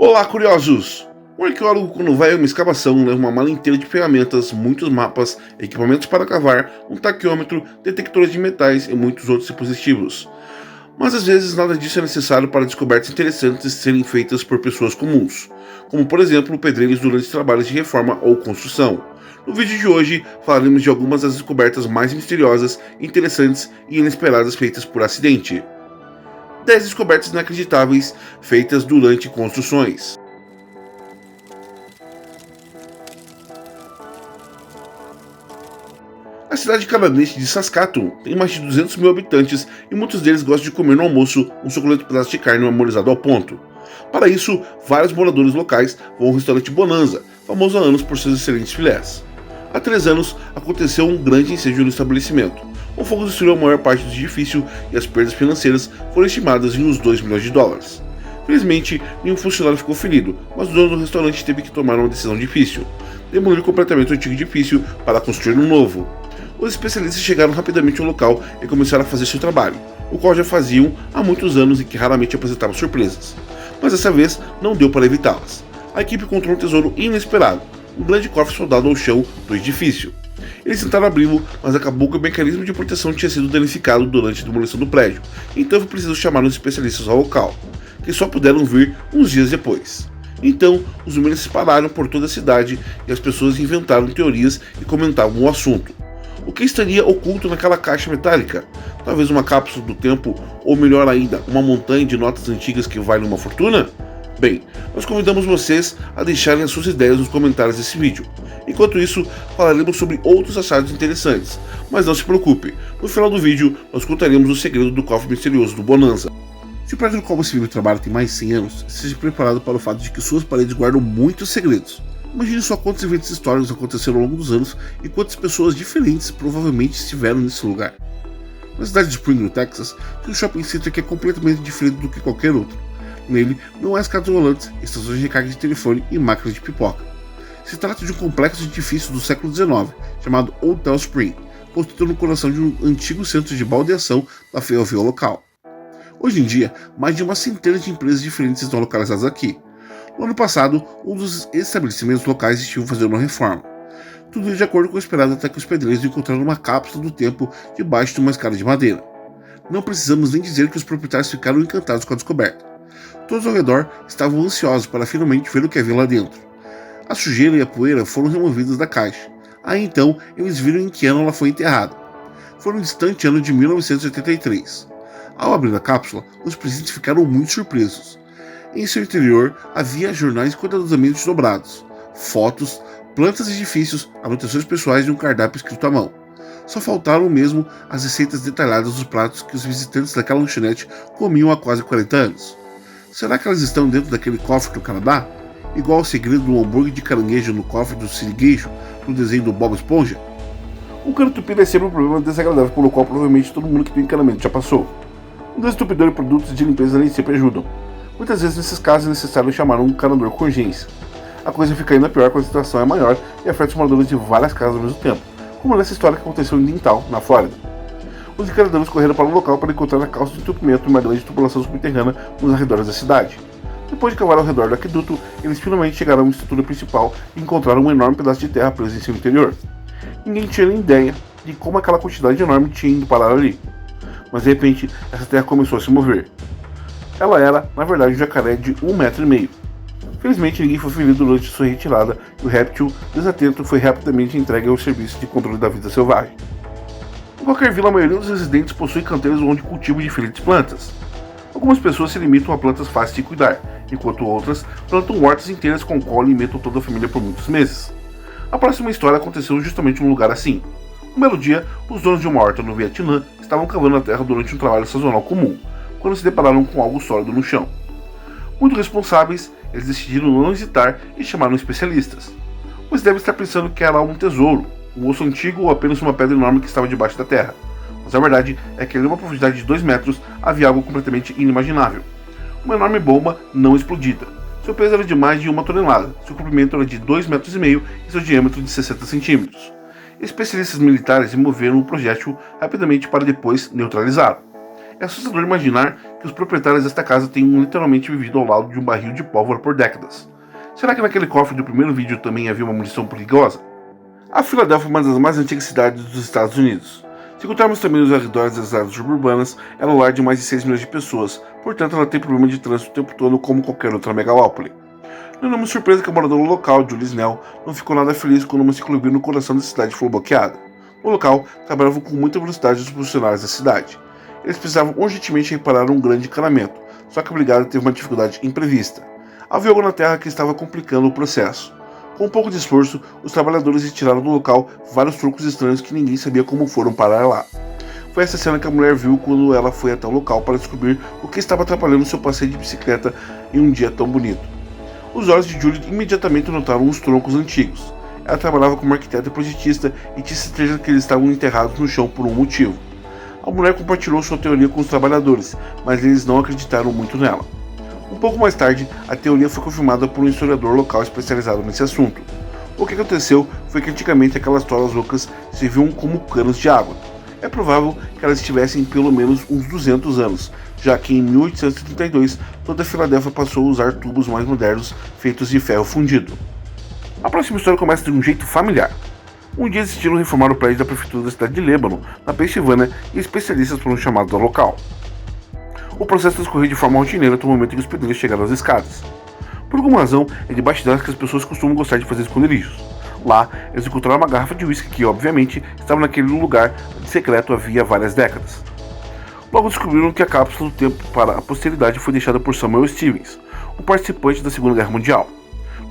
Olá, curiosos! Um arqueólogo, quando vai a uma escavação, leva uma mala inteira de ferramentas, muitos mapas, equipamentos para cavar, um taquímetro, detectores de metais e muitos outros dispositivos. Mas às vezes nada disso é necessário para descobertas interessantes serem feitas por pessoas comuns, como por exemplo pedreiros durante trabalhos de reforma ou construção. No vídeo de hoje falaremos de algumas das descobertas mais misteriosas, interessantes e inesperadas feitas por acidente. 10 descobertas inacreditáveis feitas durante construções. A cidade canadense de Saskatoon tem mais de 200 mil habitantes e muitos deles gostam de comer no almoço um suculento pedaço de carne marmorizado ao ponto. Para isso, vários moradores locais vão ao restaurante Bonanza, famoso há anos por seus excelentes filés. Há 3 anos, aconteceu um grande incêndio no estabelecimento. O fogo destruiu a maior parte do edifício e as perdas financeiras foram estimadas em uns 2 milhões de dólares. Felizmente, nenhum funcionário ficou ferido, mas o dono do restaurante teve que tomar uma decisão difícil: demolir completamente o antigo edifício para construir um novo. Os especialistas chegaram rapidamente ao local e começaram a fazer seu trabalho, o qual já faziam há muitos anos e que raramente apresentavam surpresas. Mas dessa vez não deu para evitá-las. A equipe encontrou um tesouro inesperado, um grande cofre soldado ao chão do edifício. Eles tentaram abri-lo, mas acabou que o mecanismo de proteção tinha sido danificado durante a demolição do prédio, então foi preciso chamar os especialistas ao local, que só puderam vir uns dias depois. Então, os números se espalharam por toda a cidade e as pessoas inventaram teorias e comentavam o assunto. O que estaria oculto naquela caixa metálica? Talvez uma cápsula do tempo, ou melhor ainda, uma montanha de notas antigas que vale uma fortuna? Bem, nós convidamos vocês a deixarem as suas ideias nos comentários desse vídeo. Enquanto isso, falaremos sobre outros achados interessantes, mas não se preocupe, no final do vídeo nós contaremos o segredo do cofre misterioso do Bonanza. Se o prédio no qual você vive e trabalha tem mais de 100 anos, esteja preparado para o fato de que suas paredes guardam muitos segredos. Imagine só quantos eventos históricos aconteceram ao longo dos anos e quantas pessoas diferentes provavelmente estiveram nesse lugar. Na cidade de Spring, no Texas, tem um shopping center que é completamente diferente do que qualquer outro. Nele não há escadas rolantes, estações de recarga de telefone e máquinas de pipoca. Se trata de um complexo edifício do século XIX, chamado Hotel Spring, construído no coração de um antigo centro de baldeação da ferrovia local. Hoje em dia, mais de uma centena de empresas diferentes estão localizadas aqui. No ano passado, um dos estabelecimentos locais estive fazendo uma reforma. Tudo de acordo com o esperado até que os pedreiros encontraram uma cápsula do tempo debaixo de uma escada de madeira. Não precisamos nem dizer que os proprietários ficaram encantados com a descoberta. Todos ao redor estavam ansiosos para finalmente ver o que havia lá dentro. A sujeira e a poeira foram removidas da caixa. Aí então, eles viram em que ano ela foi enterrada. Foi no distante ano de 1983. Ao abrir a cápsula, os presentes ficaram muito surpresos. Em seu interior havia jornais cuidadosamente desdobrados, fotos, plantas e edifícios, anotações pessoais e um cardápio escrito à mão. Só faltaram mesmo as receitas detalhadas dos pratos que os visitantes daquela lanchonete comiam há quase 40 anos. Será que elas estão dentro daquele cofre do Canadá? Igual ao segredo do hambúrguer de caranguejo no cofre do siriguejo no desenho do Bob Esponja? O cano entupido é sempre um problema desagradável pelo qual provavelmente todo mundo que tem encanamento já passou. Um desentupidor e produtos de limpeza nem sempre ajudam. Muitas vezes nesses casos é necessário chamar um encanador com urgência. A coisa fica ainda pior quando a situação é maior e afeta os moradores de várias casas ao mesmo tempo, como nessa história que aconteceu em Dental, na Flórida. Os encanadores correram para o local para encontrar a causa do entupimento e uma grande tubulação subterrânea nos arredores da cidade. Depois de cavar ao redor do aqueduto, eles finalmente chegaram a uma estrutura principal e encontraram um enorme pedaço de terra preso em seu interior. Ninguém tinha nem ideia de como aquela quantidade enorme tinha ido parar ali. Mas de repente, essa terra começou a se mover. Ela era, na verdade, um jacaré de 1,5 metros. Felizmente, ninguém foi ferido durante sua retirada e o réptil, desatento, foi rapidamente entregue ao serviço de controle da vida selvagem. Em qualquer vila, a maioria dos residentes possui canteiros onde cultivam diferentes plantas. Algumas pessoas se limitam a plantas fáceis de cuidar, enquanto outras plantam hortas inteiras com qual alimentam toda a família por muitos meses. A próxima história aconteceu justamente em um lugar assim. Um belo dia, os donos de uma horta no Vietnã estavam cavando a terra durante um trabalho sazonal comum, quando se depararam com algo sólido no chão. Muito responsáveis, eles decidiram não hesitar e chamaram especialistas. Pois devem estar pensando que era um tesouro, um osso antigo ou apenas uma pedra enorme que estava debaixo da terra. Mas a verdade é que ali, a uma profundidade de 2 metros, havia algo completamente inimaginável. Uma enorme bomba não explodida. Seu peso era de mais de 1 tonelada, seu comprimento era de 2,5 metros e seu diâmetro de 60 centímetros. Especialistas militares removeram o projétil rapidamente para depois neutralizá-lo. É assustador imaginar que os proprietários desta casa tenham literalmente vivido ao lado de um barril de pólvora por décadas. Será que naquele cofre do primeiro vídeo também havia uma munição perigosa? A Filadélfia é uma das mais antigas cidades dos Estados Unidos. Se contarmos também os arredores das áreas suburbanas, ela é o lar de mais de 6 milhões de pessoas, portanto ela tem problema de trânsito o tempo todo como qualquer outra megalópole. Não é uma surpresa que a moradora local, Julie Snell, não ficou nada feliz quando uma ciclovia no coração da cidade foi bloqueada. No local, trabalhavam com muita velocidade os funcionários da cidade. Eles precisavam urgentemente reparar um grande encanamento, só que a brigada teve uma dificuldade imprevista. Havia algo na terra que estava complicando o processo. Com um pouco de esforço, os trabalhadores retiraram do local vários troncos estranhos que ninguém sabia como foram parar lá. Foi essa cena que a mulher viu quando ela foi até o local para descobrir o que estava atrapalhando seu passeio de bicicleta em um dia tão bonito. Os olhos de Julie imediatamente notaram os troncos antigos. Ela trabalhava como arquiteta e projetista e tinha certeza que eles estavam enterrados no chão por um motivo. A mulher compartilhou sua teoria com os trabalhadores, mas eles não acreditaram muito nela. Um pouco mais tarde, a teoria foi confirmada por um historiador local especializado nesse assunto. O que aconteceu foi que antigamente aquelas toras ocas serviam como canos de água. É provável que elas tivessem pelo menos uns 200 anos, já que em 1832 toda a Filadélfia passou a usar tubos mais modernos feitos de ferro fundido. A próxima história começa de um jeito familiar. Um dia decidiram reformar o prédio da prefeitura da cidade de Lebanon, na Pensilvânia, e especialistas foram chamados ao local. O processo transcorreu de forma rotineira até o momento em que os pedreiros chegaram às escadas. Por alguma razão, é debaixo delas que as pessoas costumam gostar de fazer esconderijos. Lá, eles encontraram uma garrafa de uísque que, obviamente, estava naquele lugar secreto havia várias décadas. Logo descobriram que a cápsula do tempo para a posteridade foi deixada por Samuel Stevens, um participante da Segunda Guerra Mundial.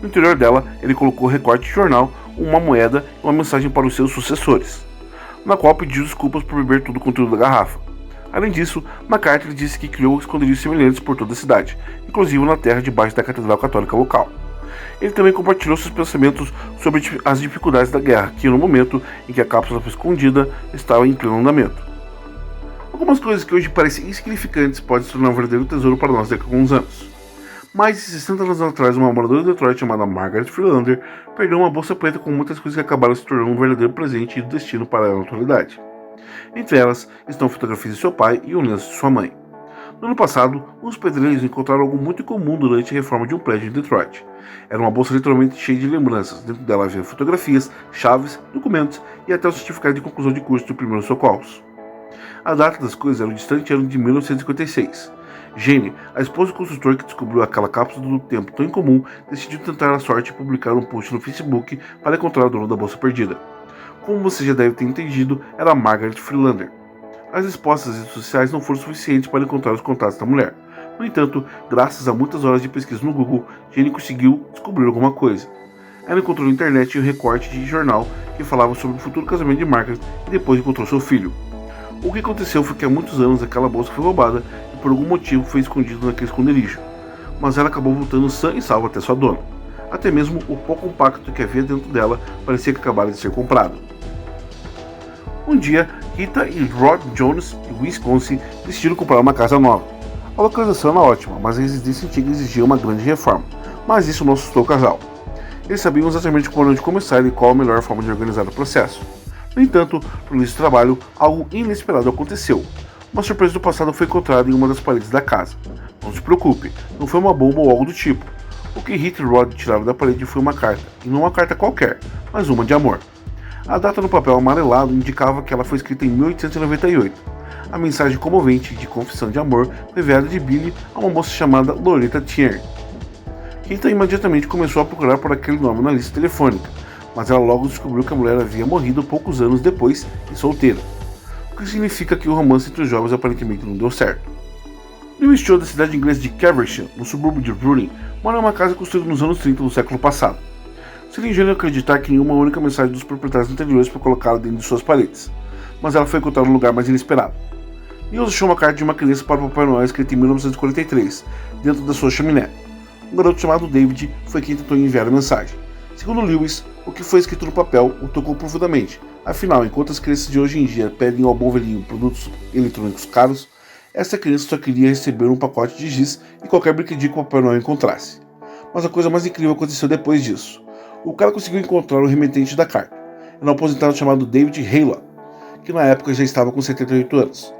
No interior dela, ele colocou recorte de jornal, uma moeda e uma mensagem para os seus sucessores, na qual pediu desculpas por beber todo o conteúdo da garrafa. Além disso, na carta ele disse que criou esconderijos semelhantes por toda a cidade, inclusive na terra debaixo da Catedral Católica local. Ele também compartilhou seus pensamentos sobre as dificuldades da guerra, que no momento em que a cápsula foi escondida, estava em pleno andamento. Algumas coisas que hoje parecem insignificantes podem se tornar um verdadeiro tesouro para nós daqui a alguns anos. Mais de 60 anos atrás, uma moradora de Detroit chamada Margaret Freelander perdeu uma bolsa preta com muitas coisas que acabaram se tornando um verdadeiro presente e destino para ela na atualidade. Entre elas estão fotografias de seu pai e um lenço de sua mãe. No ano passado, uns pedreiros encontraram algo muito incomum durante a reforma de um prédio em Detroit. Era uma bolsa literalmente cheia de lembranças. Dentro dela havia fotografias, chaves, documentos e até o certificado de conclusão de curso de primeiros socorros. A data das coisas era o distante ano de 1956. Jane, a esposa do construtor que descobriu aquela cápsula do tempo tão incomum, decidiu tentar a sorte e publicar um post no Facebook para encontrar o dono da bolsa perdida. Como você já deve ter entendido, era Margaret Freelander. As respostas das redes sociais não foram suficientes para encontrar os contatos da mulher. No entanto, graças a muitas horas de pesquisa no Google, Jane conseguiu descobrir alguma coisa. Ela encontrou na internet um recorte de jornal que falava sobre o futuro casamento de Margaret e depois encontrou seu filho. O que aconteceu foi que há muitos anos aquela bolsa foi roubada e por algum motivo foi escondida naquele esconderijo. Mas ela acabou voltando sã e salva até sua dona. Até mesmo o pouco compacto que havia dentro dela parecia que acabara de ser comprado. Um dia, Rita e Rod Jones, de Wisconsin, decidiram comprar uma casa nova. A localização era ótima, mas a residência antiga exigia uma grande reforma. Mas isso não assustou o casal. Eles sabiam exatamente por onde começar e qual a melhor forma de organizar o processo. No entanto, no início do trabalho, algo inesperado aconteceu. Uma surpresa do passado foi encontrada em uma das paredes da casa. Não se preocupe, não foi uma bomba ou algo do tipo. O que Rita e Rod tiraram da parede foi uma carta, e não uma carta qualquer, mas uma de amor. A data no papel amarelado indicava que ela foi escrita em 1898. A mensagem comovente de confissão de amor foi enviada de Billy a uma moça chamada Loretta Tierney. Rita imediatamente começou a procurar por aquele nome na lista telefônica, mas ela logo descobriu que a mulher havia morrido poucos anos depois e solteira, o que significa que o romance entre os jovens aparentemente não deu certo. Lewis Cho, da cidade inglesa de Caversham, no subúrbio de Reading, mora em uma casa construída nos anos 30 do século passado. Seria ingênuo acreditar que nenhuma única mensagem dos proprietários anteriores foi colocada dentro de suas paredes, mas ela foi encontrada no lugar mais inesperado. Lewis achou uma carta de uma criança para o Papai Noel escrita em 1943, dentro da sua chaminé. Um garoto chamado David foi quem tentou enviar a mensagem. Segundo Lewis, o que foi escrito no papel o tocou profundamente. Afinal, enquanto as crianças de hoje em dia pedem ao bom velhinho produtos eletrônicos caros, essa criança só queria receber um pacote de giz e qualquer brinquedinho que o Papai Noel encontrasse. Mas a coisa mais incrível aconteceu depois disso. O cara conseguiu encontrar o remetente da carta. Era um aposentado chamado David Hayla, que na época já estava com 78 anos.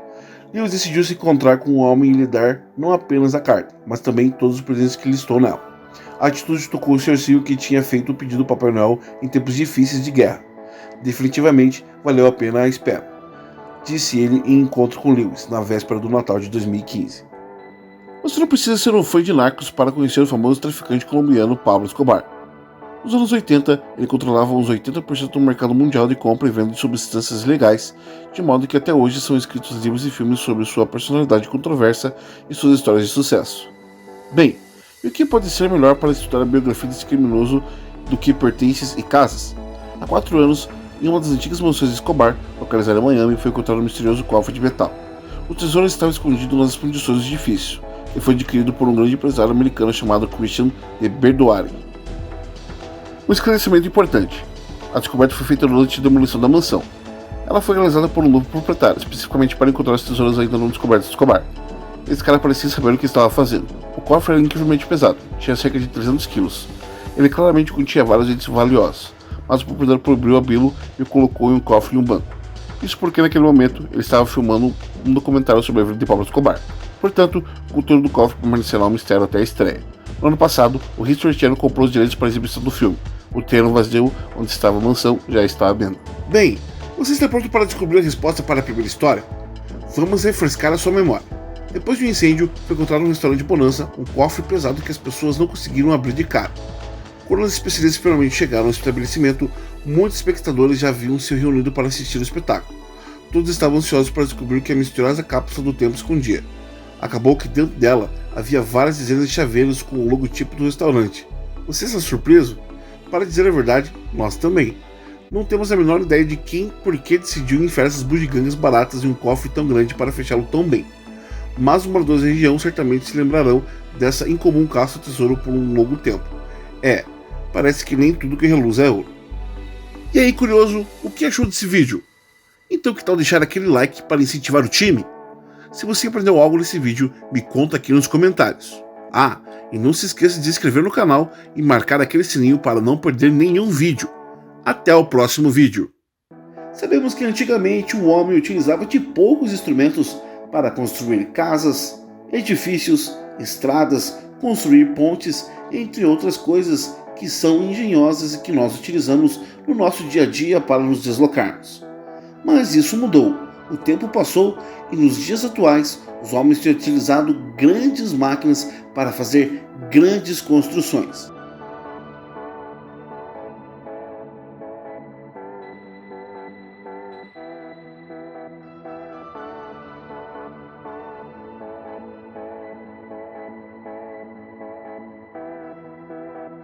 Lewis decidiu se encontrar com o homem e lhe dar não apenas a carta, mas também todos os presentes que listou nela. A atitude tocou o Sr. Seal, que tinha feito o pedido ao Papai Noel em tempos difíceis de guerra. Definitivamente valeu a pena a espera, disse ele em encontro com Lewis, na véspera do Natal de 2015. Você não precisa ser um fã de narcos para conhecer o famoso traficante colombiano Pablo Escobar. Nos anos 80, ele controlava uns 80% do mercado mundial de compra e venda de substâncias ilegais, de modo que até hoje são escritos livros e filmes sobre sua personalidade controversa e suas histórias de sucesso. Bem, e o que pode ser melhor para estudar a biografia desse criminoso do que pertences e casas? Há 4 anos, em uma das antigas mansões de Escobar, localizada em Miami, foi encontrado um misterioso cofre de metal. O tesouro estava escondido nas fundições do edifício, e foi adquirido por um grande empresário americano chamado Christian de Berdoari. Um esclarecimento importante. A descoberta foi feita durante a demolição da mansão. Ela foi realizada por um novo proprietário, especificamente para encontrar os tesouros ainda não descobertos de Escobar. Esse cara parecia saber o que estava fazendo. O cofre era incrivelmente pesado, tinha cerca de 300 quilos. Ele claramente continha vários itens valiosos, mas o proprietário proibiu abri-lo e o colocou em um cofre em um banco. Isso porque naquele momento ele estava filmando um documentário sobre a vida de Pablo Escobar. Portanto, o conteúdo do cofre permanecerá um mistério até a estreia. No ano passado, o History Channel comprou os direitos para a exibição do filme. O terreno vazio onde estava a mansão já está à venda. Bem, você está pronto para descobrir a resposta para a primeira história? Vamos refrescar a sua memória. Depois de um incêndio, foi encontrado no restaurante Bonanza um cofre pesado que as pessoas não conseguiram abrir de cara. Quando os especialistas finalmente chegaram ao estabelecimento, muitos espectadores já haviam se reunido para assistir ao espetáculo. Todos estavam ansiosos para descobrir o que a misteriosa cápsula do tempo escondia. Acabou que dentro dela havia várias dezenas de chaveiros com o logotipo do restaurante. Você está surpreso? Para dizer a verdade, nós também. Não temos a menor ideia de quem e por que decidiu enfiar essas bugigangas baratas em um cofre tão grande para fechá-lo tão bem. Mas os moradores da região certamente se lembrarão dessa incomum caça ao tesouro por um longo tempo. Parece que nem tudo que reluz é ouro. E aí, curioso, o que achou desse vídeo? Então que tal deixar aquele like para incentivar o time? Se você aprendeu algo nesse vídeo, me conta aqui nos comentários. E não se esqueça de se inscrever no canal e marcar aquele sininho para não perder nenhum vídeo. Até o próximo vídeo. Sabemos que antigamente o homem utilizava de poucos instrumentos para construir casas, edifícios, estradas, construir pontes, entre outras coisas que são engenhosas e que nós utilizamos no nosso dia a dia para nos deslocarmos. Mas isso mudou. O tempo passou e nos dias atuais os homens têm utilizado grandes máquinas para fazer grandes construções.